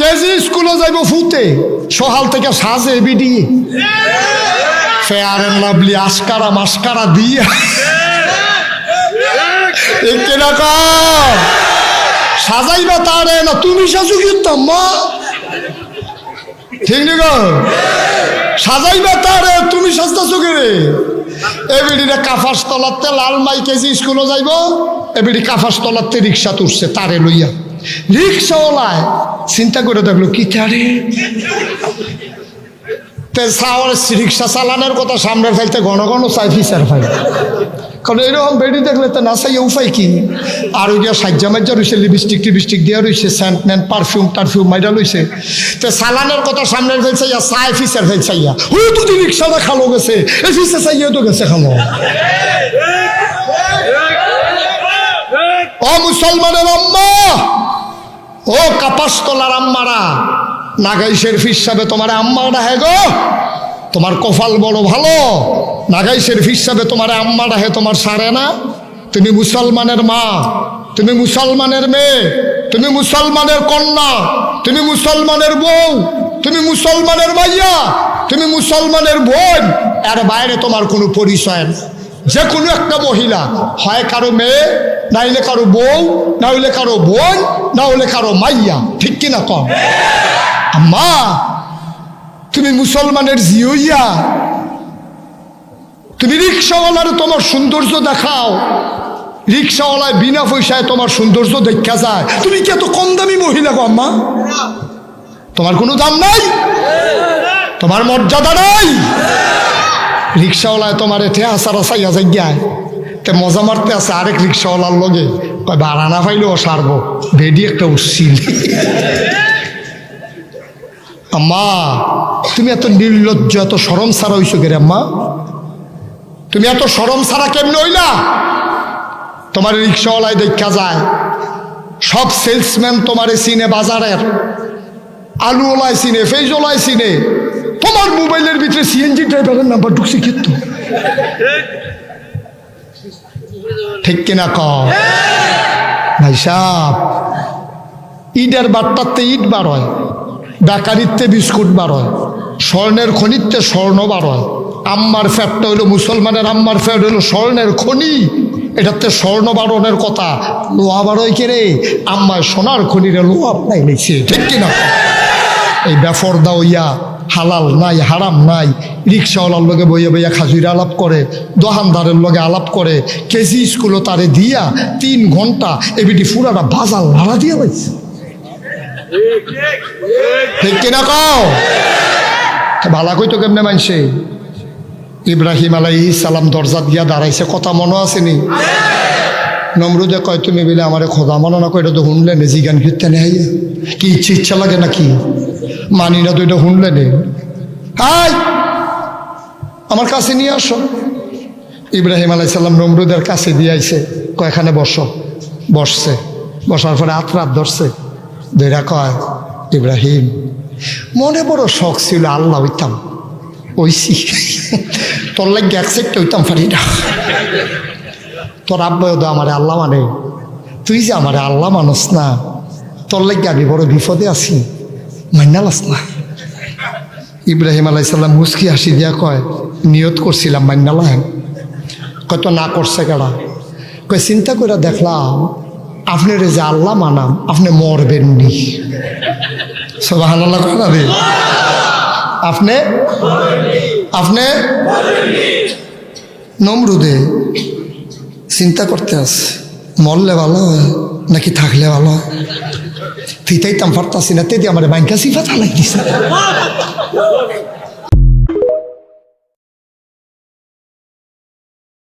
KG স্কুলে যাইব ফুতে সকাল থেকে সাজে বিডি ফেয়ার এন্ড লাভলি আস্কারা মাস্কারা দিয়া সাজাইবা তারে না তুমি সাজু কিন্তু মা ঠিক নি গো সাজাইবা তারে তুমি সাজতাছো কে রে এবিডিটা কাফাস তলাতে লাল মাই কেজি স্কুলে যাইব এবিডি কাফাস তলাতে রিক্সা তুলছে তারে লইয়া রিক্সাওয়ালায় চিন্তা করে দেখলো কি তারে রিক্সা চালানোর কথা সামনে ফেলতে ঘন ঘন চাই ফিসার ফাই কারণ এরকম বেড়ি দেখলে তো না চাই উপায় কি আর ওই গিয়া সাজ্জা মাজ্জা রয়েছে লিপস্টিক টিপস্টিক দেওয়া রয়েছে সেন্ট ম্যান্ট পারফিউম টারফিউম মাইরা লইছে তো চালানোর কথা সামনে ফেলছাইয়া চাই ফিসার ফেলছাইয়া ও তো রিক্সাটা খালো গেছে এই ফিসা চাইয়া তো গেছে খালো ও মুসলমানের আম্মা ও কাপাসতলার আম্মারা নাগাই শরীফ হিসাবে তোমার আম্মাটা হে গো তোমার কপাল বড় ভালো নাগাই শরীফ হিসাবে তোমার আম্মাটা হে তোমার সারে না তুমি মুসলমানের মা তুমি মুসলমানের মেয়ে তুমি মুসলমানের কন্যা তুমি মুসলমানের বউ তুমি মুসলমানের ভাইয়া তুমি মুসলমানের বোন এর বাইরে তোমার কোনো পরিচয় না যে কোনো একটা মহিলা হয় কারো মেয়ে না হইলে কারো বউ না হইলে কারো বোন না হইলে কারো মাইয়া ঠিক কিনা কম আম্মা তুমি মুসলমানের জিওইয়া তুমি রিক্সাওয়ালার তোমার সৌন্দর্য দেখাও রিক্সাওয়ালায় বিনা পয়সায় তোমার সৌন্দর্য দেখা যায় তুমি কি এত কম দামি মহিলা গো আম্মা তোমার কোনো দাম নাই তোমার মর্যাদা নাই রিক্সাওয়ালায় তোমার এতে আসার আসাইয়া যাই তে মজা মারতে আছে আরেক রিক্সাওয়ালার লগে কয় ভাড়া না পাইলেও সারবো বেডি একটা উচ্ছিল আম্মা তুমি এত নির্লজ্জ এত শরম ছাড়া হইছো কে রে আম্মা তুমি এত শরম ছাড়া কেমনে হইলা তোমার রিক্সাওয়ালায় দেখা যায় সব সেলসম্যান তোমারে চিনে বাজারের আলুওয়ালায় চিনে ফেজওয়ালায় চিনে তোমার মোবাইলের ভিতরে সিএনজি ড্রাইভারের নাম্বার ঢুকছে কিন্তু ঠিক কিনা কও ভাই সাহেব ইটের বাট্টাতে ইট বার হয় বেকারিতে বিস্কুট বার হয় স্বর্ণের খনিতে স্বর্ণ বার হয় আম্মার ফ্যাটটা হইলো মুসলমানের আম্মার ফ্যাট হইলো স্বর্ণের খনি এটাতে স্বর্ণ বারণের কথা লোহা বারোয় কে রে আম্মায় সোনার খনিরে লোহা আপনাই নিচ্ছে ঠিক কিনা এই বেফরদা হইয়া হালাল নাই হারাম নাই রিক্সাওয়ালার লগে বইয়া বইয়া খাজুরে আলাপ করে দোকানদারের লগে আলাপ করে কেজি স্কুলও তারে দিয়া 3 ঘন্টা এবিটি ফুরাটা বাজার লাড়া দিয়া পাইছে ঠিক কিনা কও ভালা কইতো কেমনে মানছে ইব্রাহিম আলাইহিস সালাম দরজা দিয়া দাঁড়াইছে কথা মনে আসেনি নমরুদে কয় তুমি বলে আমারে খোদা মানো না কয় এটা তো শুনলেন জিগান ফিরতে নেই কি ইচ্ছা লাগে নাকি মানি না তো এটা শুনলেন হাই আমার কাছে নিয়ে আসো ইব্রাহিম আলাইহিস সালাম নমরুদের কাছে দিয়ে আইছে কয়খানে বসো বসছে বসার পরে আত্রাত ধরছে ধৈরা কয় ইব্রাহিম মনে বড় শখ ছিল আল্লাহ হইতাম ওইসি তোর লাগে এক সেক্ট হইতাম পারি না তোর আব্বাও তো আমার আল্লাহ মানে তুই যে আমার আল্লাহ মানুষ না তোর লাগে আমি বড় বিপদে আছি মান্নালাস না ইব্রাহিম আলাইহিস সালাম মুস্কি হাসি দিয়া কয় নিয়ত করছিলাম মান্নালাম কয় তো না করছে কেডা কয় চিন্তা করে দেখলাম আপনার যে আল্লাহ মানাম আপনি মরবেননি সুবহানাল্লাহ কয় না রে আপনি আপনি নমরুদে চিন্তা করতে আস মরলে ভালো হয় নাকি থাকলে ভালো হয় ফিতাইতাম পারতাছি না তেদি আমার ব্যাংকা সিফা চালাই দিছে